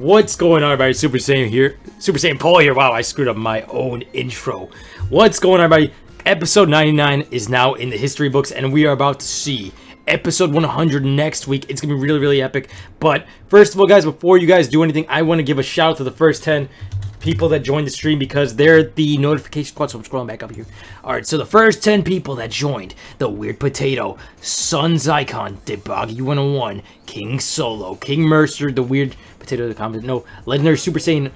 What's going on, everybody? Super Saiyan here. Super Saiyan Paul here. Wow, I screwed up my own intro. What's going on, everybody? Episode 99 is now in the history books, and we are about to see episode 100 next week. It's gonna be really, really epic. But first of all, guys, before you guys do anything, I want to give a shout out to the first 10 people that joined the stream because they're the notification squad. So I'm scrolling back up here. Alright, so the first 10 people that joined: the Weird Potato, Sun's Icon, Deboggy 101, King Solo, King Mercer, the Weird Potato, the comment, no, Legendary Super Saiyan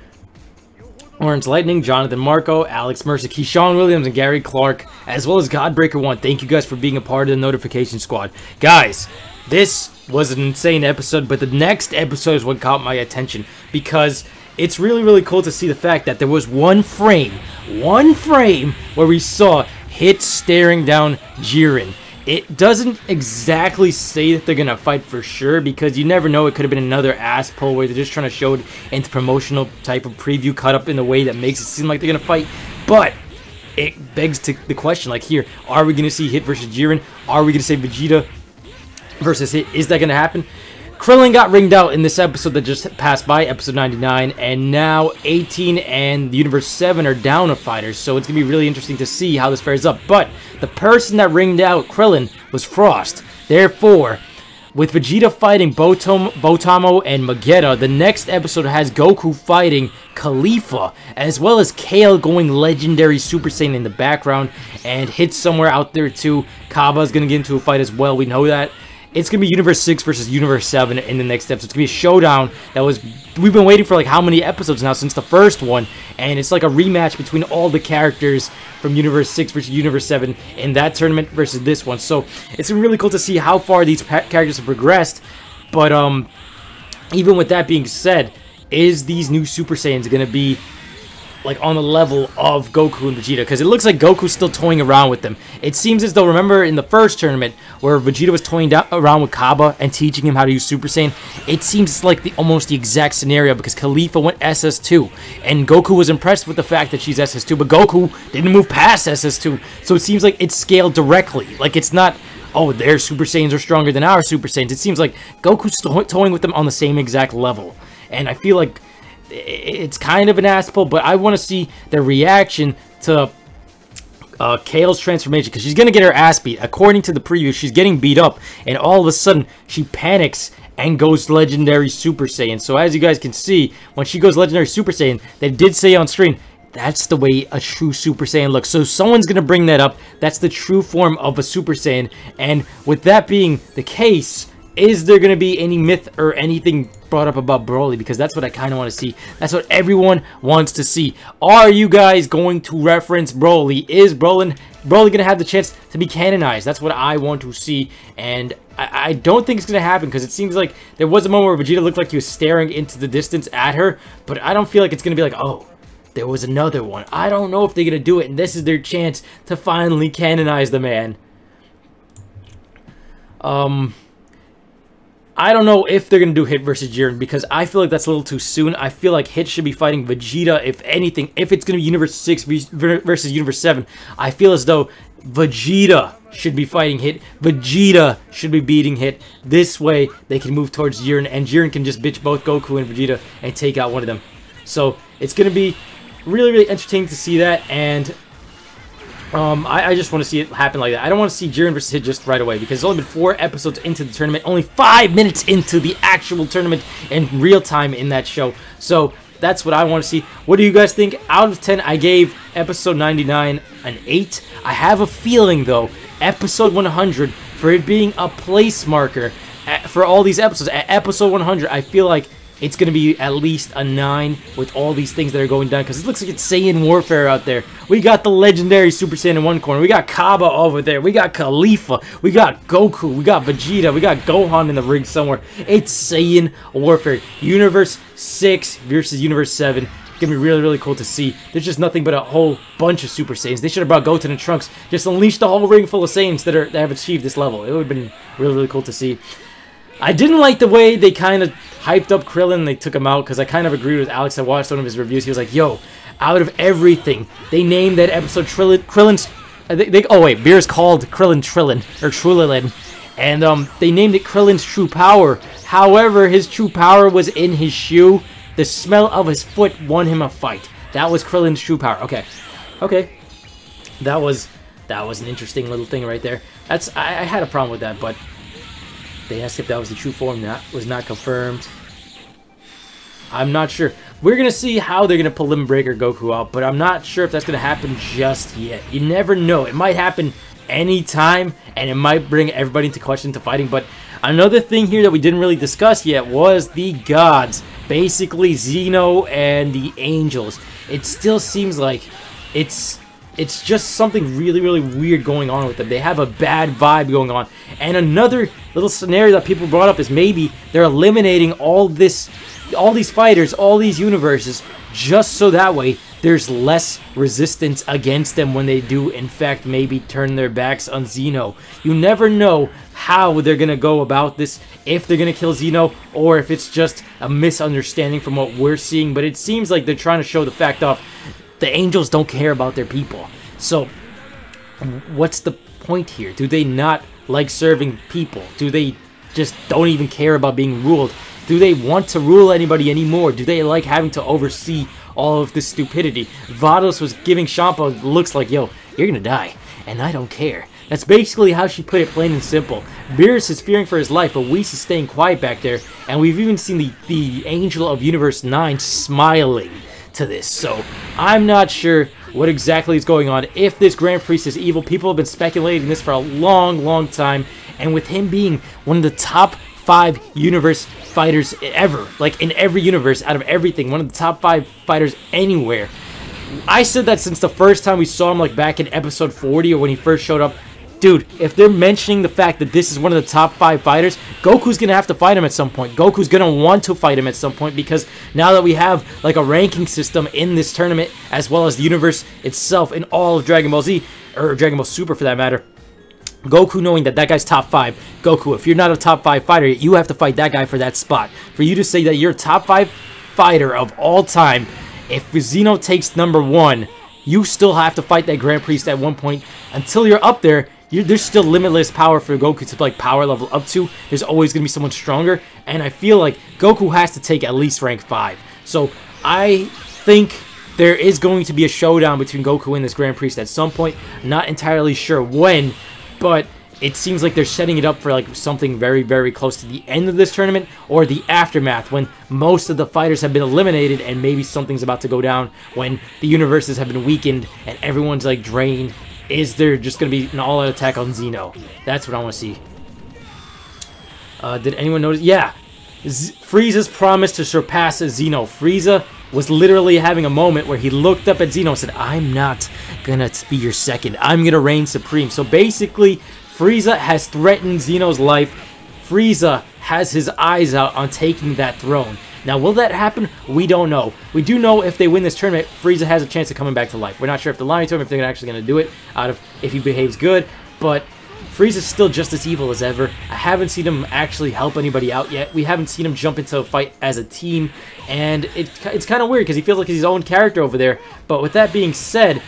Orange Lightning, Jonathan Marco, Alex Mercer, Keyshawn Williams, and Gary Clark, as well as Godbreaker1. Thank you guys for being a part of the notification squad. Guys, this was an insane episode, but the next episode is what caught my attention because it's really, really cool to see the fact that there was one frame where we saw Hit staring down Jiren. It doesn't exactly say that they're gonna fight for sure because you never know. It could have been another ass pull where they're just trying to show it into promotional type of preview cut up in a way that makes it seem like they're gonna fight. But it begs to the question, like here, are we gonna see Hit versus Jiren? Are we gonna see Vegeta versus Hit? Is that gonna happen? Krillin got ringed out in this episode that just passed by, episode 99, and now 18 and the Universe 7 are down of fighters, so it's going to be really interesting to see how this fares up. But the person that ringed out Krillin was Frost. Therefore, with Vegeta fighting Botamo and Magetta, the next episode has Goku fighting Khalifa, as well as Kale going Legendary Super Saiyan in the background, and Hit somewhere out there too. Cabba's going to get into a fight as well, we know that. It's going to be Universe 6 versus Universe 7 in the next episode. It's going to be a showdown that we've been waiting for like how many episodes now since the first one. And it's like a rematch between all the characters from Universe 6 versus Universe 7 in that tournament versus this one. So it's really cool to see how far these characters have progressed. But even with that being said, is these new Super Saiyans going to be like on the level of Goku and Vegeta? Because it looks like Goku's still toying around with them. It seems as though, remember in the first tournament where Vegeta was toying around with Cabba and teaching him how to use Super Saiyan, it seems like almost the exact scenario because Khalifa went SS2 and Goku was impressed with the fact that she's SS2, but Goku didn't move past SS2. So it seems like it's scaled directly. Like it's not, oh, their Super Saiyans are stronger than our Super Saiyans. It seems like Goku's toying with them on the same exact level. And I feel like it's kind of an ass pull, but I want to see their reaction to Kale's transformation because she's going to get her ass beat. According to the preview, she's getting beat up, and all of a sudden, she panics and goes Legendary Super Saiyan. So as you guys can see, when she goes Legendary Super Saiyan, they did say on screen, that's the way a true Super Saiyan looks. So someone's going to bring that up. That's the true form of a Super Saiyan. And with that being the case, is there going to be any myth or anything brought up about Broly? Because that's what I kind of want to see. That's what everyone wants to see. Are you guys going to reference Broly? Is Broly going to have the chance to be canonized? That's what I want to see. And I don't think it's going to happen because it seems like there was a moment where Vegeta looked like he was staring into the distance at her. But I don't feel like it's going to be like, oh, there was another one. I don't know if they're going to do it. And this is their chance to finally canonize the man. I don't know if they're going to do Hit versus Jiren because I feel like that's a little too soon. I feel like Hit should be fighting Vegeta, if anything. If it's going to be Universe 6 versus Universe 7, I feel as though Vegeta should be fighting Hit. Vegeta should be beating Hit. This way, they can move towards Jiren, and Jiren can just bitch both Goku and Vegeta and take out one of them. So, it's going to be really, really entertaining to see that, and I just want to see it happen like that. I don't want to see Jiren versus Hit just right away because it's only been 4 episodes into the tournament, only 5 minutes into the actual tournament in real time in that show. So that's what I want to see. What do you guys think? Out of 10, I gave episode 99 an 8. I have a feeling though, episode 100, for it being a place marker for all these episodes, at episode 100, I feel like it's going to be at least a 9 with all these things that are going down. Because it looks like it's Saiyan warfare out there. We got the Legendary Super Saiyan in one corner. We got Cabba over there. We got Khalifa. We got Goku. We got Vegeta. We got Gohan in the ring somewhere. It's Saiyan warfare. Universe 6 versus Universe 7. It's going to be really, really cool to see. There's just nothing but a whole bunch of Super Saiyans. They should have brought Goten and Trunks. Just unleashed the whole ring full of Saiyans that have achieved this level. It would have been really, really cool to see. I didn't like the way they kind of hyped up Krillin. They took him out because I kind of agreed with Alex. I watched one of his reviews. He was like, yo, out of everything, they named that episode Krillin's... oh, wait, Beer's called Krillin or Trulilin. And they named it Krillin's True Power. However, his true power was in his shoe. The smell of his foot won him a fight. That was Krillin's true power. Okay. Okay. That was an interesting little thing right there. I had a problem with that, but they asked if that was the true form. That was not confirmed. I'm not sure. We're going to see how they're going to pull Limit Breaker Goku out, but I'm not sure if that's going to happen just yet. You never know. It might happen anytime, and it might bring everybody into question to fighting. But another thing here that we didn't really discuss yet was the gods. Basically, Zeno and the angels. It still seems like it's just something really, really weird going on with them. They have a bad vibe going on. And another little scenario that people brought up is maybe they're eliminating all these fighters, all these universes, just so that way there's less resistance against them when they do, in fact, maybe turn their backs on Zeno. You never know how they're going to go about this, if they're going to kill Zeno, or if it's just a misunderstanding from what we're seeing. But it seems like they're trying to show the fact of the angels don't care about their people. So, what's the point here? Do they not like serving people? Do they just don't even care about being ruled? Do they want to rule anybody anymore? Do they like having to oversee all of this stupidity? Vados was giving Champa looks like, yo, you're gonna die, and I don't care. That's basically how she put it, plain and simple. Beerus is fearing for his life, but Whis is staying quiet back there, and we've even seen the Angel of Universe 9 smiling to this. So, I'm not sure what exactly is going on. If this Grand Priest is evil, people have been speculating this for a long, long time, and with him being one of the top 5 universe fighters ever, like in every universe, out of everything, one of the top 5 fighters anywhere. I said that since the first time we saw him, like back in episode 40 or when he first showed up. Dude, if they're mentioning the fact that this is one of the top 5 fighters, Goku's gonna have to fight him at some point. Goku's gonna want to fight him at some point, because now that we have like a ranking system in this tournament, as well as the universe itself in all of Dragon Ball Z, or Dragon Ball Super for that matter, Goku knowing that guy's top 5, Goku, if you're not a top 5 fighter, you have to fight that guy for that spot. For you to say that you're a top 5 fighter of all time, if Zeno takes number 1, you still have to fight that Grand Priest at one point. Until you're up there, there's still limitless power for Goku to like power level up to. There's always going to be someone stronger, and I feel like Goku has to take at least rank 5. So I think there is going to be a showdown between Goku and this Grand Priest at some point. Not entirely sure when, but it seems like they're setting it up for like something very, very close to the end of this tournament, or the aftermath, when most of the fighters have been eliminated and maybe something's about to go down, when the universes have been weakened and everyone's like drained. Is there just going to be an all-out attack on Zeno? That's what I want to see. Did anyone notice? Yeah, Frieza's promise to surpass Zeno. Frieza was literally having a moment where he looked up at Zeno and said, I'm not gonna be your second. I'm gonna reign supreme. So basically, Frieza has threatened Zeno's life. Frieza has his eyes out on taking that throne. Now, will that happen? We don't know. We do know if they win this tournament, Frieza has a chance of coming back to life. We're not sure if they're lying to him, if they're actually going to do it, out of if he behaves good, but Frieza's still just as evil as ever. I haven't seen him actually help anybody out yet. We haven't seen him jump into a fight as a team, and it's kind of weird because he feels like he's his own character over there. But with that being said,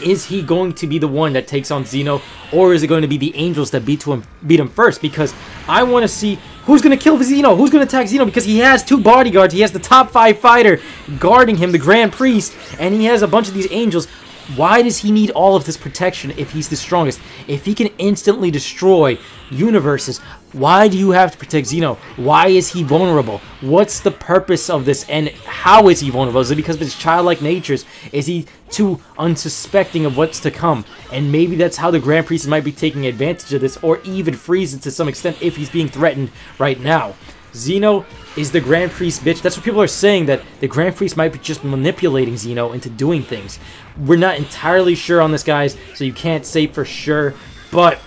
is he going to be the one that takes on Zeno, or is it going to be the angels that beat him first? Because I want to see who's going to kill Zeno, who's going to attack Zeno, because he has 2 bodyguards. He has the top 5 fighter guarding him, the Grand Priest, and he has a bunch of these angels. Why does he need all of this protection if he's the strongest? If he can instantly destroy universes, why do you have to protect Zeno? Why is he vulnerable? What's the purpose of this, and how is he vulnerable? Is it because of his childlike natures? Is he too unsuspecting of what's to come? And maybe that's how the Grand Priest might be taking advantage of this, or even Frieza to some extent if he's being threatened right now. Zeno is the Grand Priest, bitch. That's what people are saying, that the Grand Priest might be just manipulating Zeno into doing things. We're not entirely sure on this, guys, so you can't say for sure, but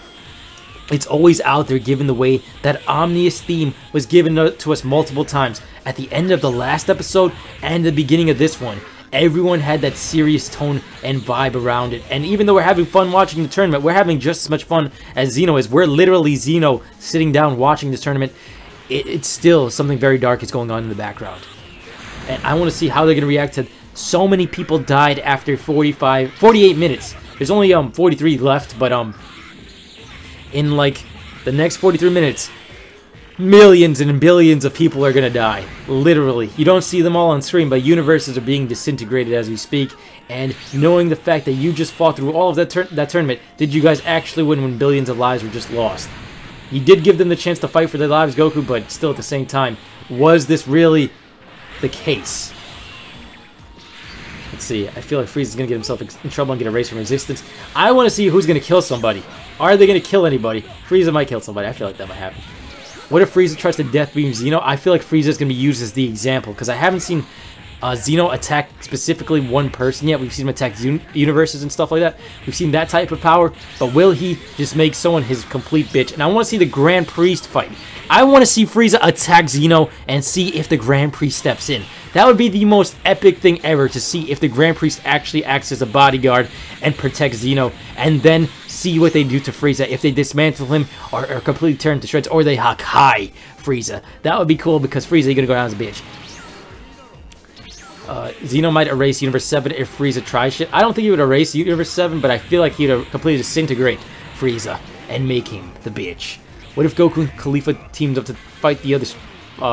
it's always out there, given the way that Omnius theme was given to us multiple times. At the end of the last episode and the beginning of this one, everyone had that serious tone and vibe around it. And even though we're having fun watching the tournament, we're having just as much fun as Zeno is. We're literally Zeno sitting down watching this tournament. It's still something very dark is going on in the background. And I want to see how they're going to react to so many people died after 48 minutes. There's only 43 left, but in like the next 43 minutes, millions and billions of people are gonna die. Literally. You don't see them all on screen, but universes are being disintegrated as we speak. And knowing the fact that you just fought through all of that tournament, did you guys actually win when billions of lives were just lost? You did give them the chance to fight for their lives, Goku, but still at the same time, was this really the case? Let's see. I feel like Frieza's going to get himself in trouble and get erased from resistance. I want to see who's going to kill somebody. Are they going to kill anybody? Frieza might kill somebody. I feel like that might happen. What if Frieza tries to Death Beam Zeno? I feel like Frieza's going to be used as the example, because I haven't seen Zeno attack specifically one person yet. We've seen him attack universes and stuff like that. We've seen that type of power, but will he just make someone his complete bitch? And I want to see the Grand Priest fight. I want to see Frieza attack Zeno and see if the Grand Priest steps in. That would be the most epic thing ever, to see if the Grand Priest actually acts as a bodyguard and protects Zeno, and then see what they do to Frieza, if they dismantle him or completely turn him to shreds, or they Hakai Frieza. That would be cool, because Frieza is going to go down as a bitch. Zeno might erase Universe 7 if Frieza tries shit. I don't think he would erase Universe 7, but I feel like he would completely disintegrate Frieza and make him the bitch. What if Goku and Khalifa teamed up to fight the other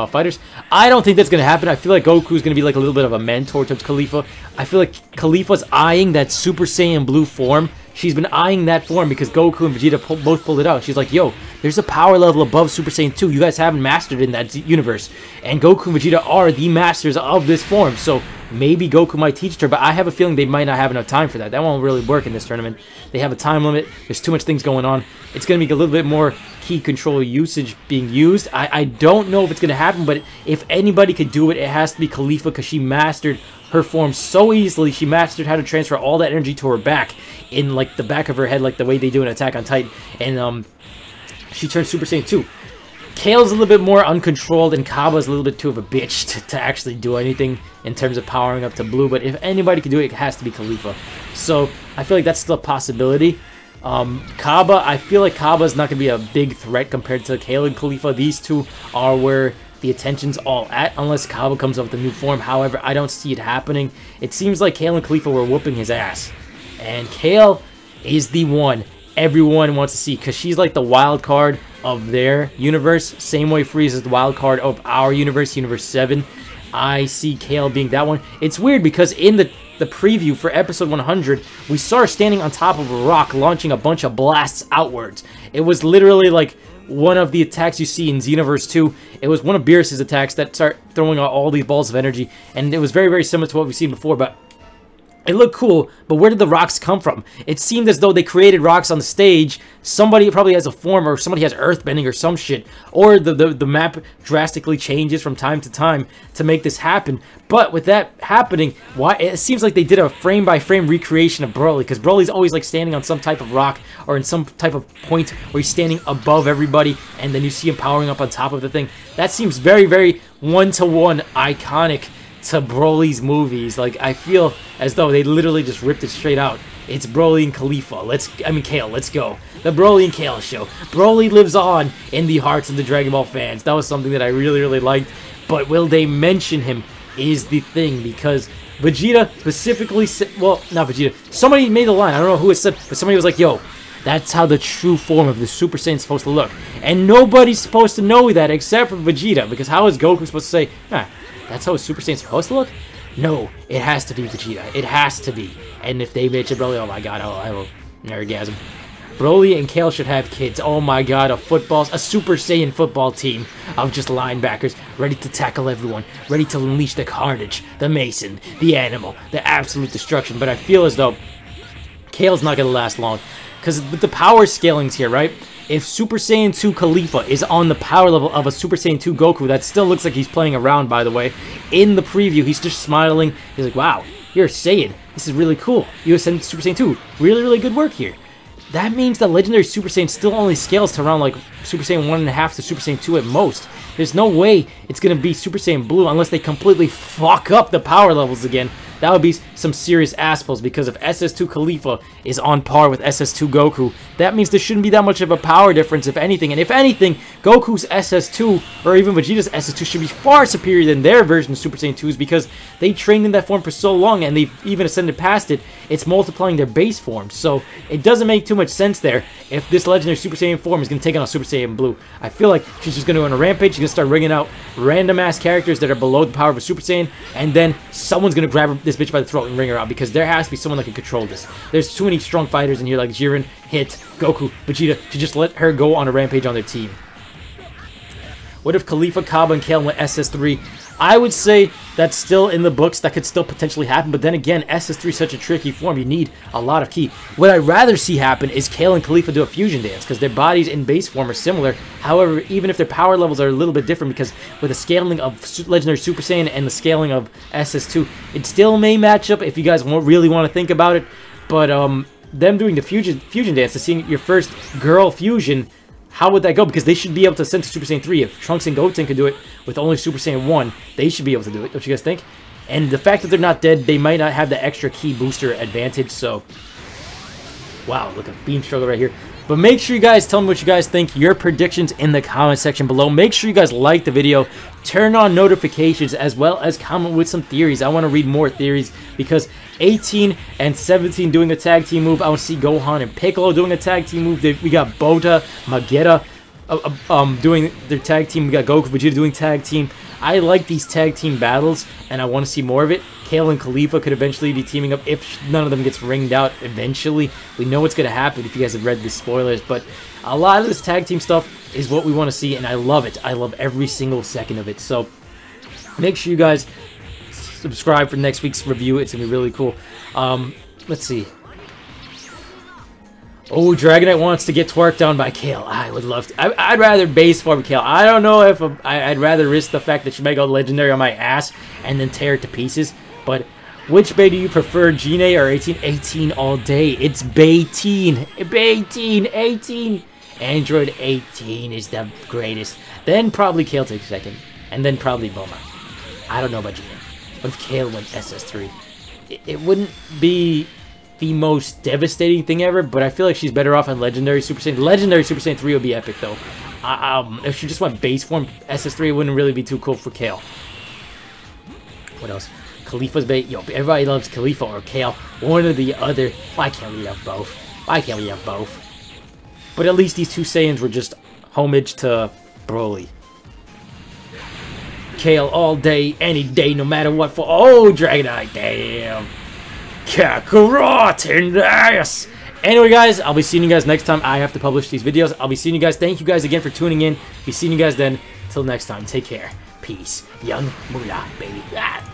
fighters? I don't think that's going to happen. I feel like Goku's going to be like a little bit of a mentor towards Khalifa. I feel like Khalifa's eyeing that Super Saiyan Blue form. She's been eyeing that form because Goku and Vegeta both pulled it out. She's like, yo, there's a power level above Super Saiyan 2. You guys haven't mastered in that universe. And Goku and Vegeta are the masters of this form. So maybe Goku might teach her, but I have a feeling they might not have enough time for that. That won't really work in this tournament. They have a time limit. There's too much things going on. It's going to be a little bit more key control usage being used. I don't know if it's going to happen, but if anybody could do it, it has to be Khalifa, because she mastered her form so easily. She mastered how to transfer all that energy to her back, in like the back of her head, like the way they do in Attack on Titan. And she turned Super Saiyan 2. Kale's a little bit more uncontrolled, and Cabba's a little bit too of a bitch to actually do anything in terms of powering up to Blue. But if anybody can do it, it has to be Khalifa. So I feel like that's still a possibility. Cabba, I feel like Cabba's not going to be a big threat compared to Kale and Khalifa. These two are where the attention's all at, unless Cabba comes up with a new form. However, I don't see it happening. It seems like Kale and Khalifa were whooping his ass. And Kale is the one everyone wants to see, because she's like the wild card of their universe. Same way Frieza is the wild card of our universe, Universe 7. I see Kale being that one. It's weird because in the preview for episode 100, we saw her standing on top of a rock launching a bunch of blasts outwards. It was literally like one of the attacks you see in Xenoverse 2. It was one of Beerus's attacks that start throwing out all these balls of energy, and it was very, very similar to what we've seen before, but it looked cool. But where did the rocks come from? It seemed as though they created rocks on the stage. Somebody probably has a form, or somebody has earthbending or some shit, or the map drastically changes from time to time to make this happen. But with that happening, why it seems like they did a frame-by-frame recreation of Broly, because Broly's always like standing on some type of rock or in some type of point where he's standing above everybody, and then you see him powering up on top of the thing. That seems very, very one-to-one iconic to Broly's movies. Like, I feel as though they literally just ripped it straight out. It's Broly and Khalifa. Kale, let's go. The Broly and Kale show. Broly lives on in the hearts of the Dragon Ball fans. That was something that I really, really liked. But will they mention him is the thing, because Vegeta specifically said, well, not Vegeta, somebody made the line, I don't know who it said, but somebody was like, yo, that's how the true form of the Super Saiyan is supposed to look. And nobody's supposed to know that except for Vegeta, because how is Goku supposed to say, that's how a Super Saiyan's supposed to look? No, it has to be Vegeta. It has to be. And if they mention Broly, oh my god, I will orgasm. Broly and Kale should have kids. Oh my god, a Super Saiyan football team of just linebackers ready to tackle everyone, ready to unleash the carnage, the Mason, the Animal, the absolute destruction. But I feel as though Kale's not going to last long, because with the power scalings here, right? If Super Saiyan 2 Khalifa is on the power level of a Super Saiyan 2 Goku, that still looks like he's playing around, by the way. In the preview, he's just smiling. He's like, wow, you're a Saiyan. This is really cool. You ascended to Super Saiyan 2. Really, really good work here. That means that Legendary Super Saiyan still only scales to around like Super Saiyan 1.5 to Super Saiyan 2 at most. There's no way it's going to be Super Saiyan Blue unless they completely fuck up the power levels again. That would be some serious ass-pulls, because if SS2 Khalifa is on par with SS2 Goku, that means there shouldn't be that much of a power difference, if anything. And if anything, Goku's SS2, or even Vegeta's SS2, should be far superior than their version of Super Saiyan 2s, because they trained in that form for so long, and they've even ascended past it. It's multiplying their base form, so it doesn't make too much sense there if this legendary Super Saiyan form is going to take on a Super Saiyan Blue. I feel like she's just going to go on a rampage. She's going to start ringing out random-ass characters that are below the power of a Super Saiyan, and then someone's going to grab this bitch by the throat and ring her out, because there has to be someone that can control this. There's too many strong fighters in here like Jiren, Hit, Goku, Vegeta, to just let her go on a rampage on their team. What if Khalifa, Kaba, and Kale went SS3? I would say that's still in the books. That could still potentially happen. But then again, SS3 is such a tricky form. You need a lot of ki. What I'd rather see happen is Kale and Khalifa do a fusion dance, because their bodies in base form are similar. However, even if their power levels are a little bit different, because with the scaling of Legendary Super Saiyan and the scaling of SS2, it still may match up if you guys really want to think about it. But them doing the fusion dance, to seeing your first girl fusion, how would that go? Because they should be able to send to Super Saiyan 3. If Trunks and Goten can do it with only Super Saiyan 1, they should be able to do it. Don't you guys think? And the fact that they're not dead, they might not have the extra ki booster advantage. So, wow, look at Beam Struggle right here. But make sure you guys tell me what you guys think, your predictions in the comment section below. Make sure you guys like the video, turn on notifications, as well as comment with some theories. I want to read more theories, because 18 and 17 doing a tag team move. I want to see Gohan and Piccolo doing a tag team move. We got Bota, Magetta doing their tag team. We got Goku, Vegeta doing tag team. I like these tag team battles, and I want to see more of it. Kale and Khalifa could eventually be teaming up if none of them gets ringed out eventually. We know what's going to happen if you guys have read the spoilers, but a lot of this tag team stuff is what we want to see, and I love it. I love every single second of it. So make sure you guys subscribe for next week's review. It's going to be really cool. Let's see. Oh, Dragonite wants to get twerked down by Kale. I would love to. I'd rather base form Kale. I don't know if I'd rather risk the fact that she might go legendary on my ass and then tear it to pieces. But which Bay do you prefer, Gene or 18? 18 all day. It's Bay-teen. Bay-teen. 18. Android 18 is the greatest. Then probably Kale takes second. And then probably Bulma. I don't know about Gene. What if Kale went SS3? It wouldn't be the most devastating thing ever, but I feel like she's better off on Legendary Super Saiyan. Legendary Super Saiyan 3 would be epic, though. If she just went base form SS3, it wouldn't really be too cool for Kale. What else? Khalifa's bait. Yo, everybody loves Khalifa or Kale. One or the other. Why can't we have both? Why can't we have both? But at least these two Saiyans were just homage to Broly. Kale all day, any day, no matter what for. Oh, Dragonite, damn. Kakarot in the ass. Anyway, guys, I'll be seeing you guys next time I have to publish these videos. I'll be seeing you guys. Thank you guys again for tuning in. Be seeing you guys then. Till next time, take care. Peace. Young Moolah, baby. Ah.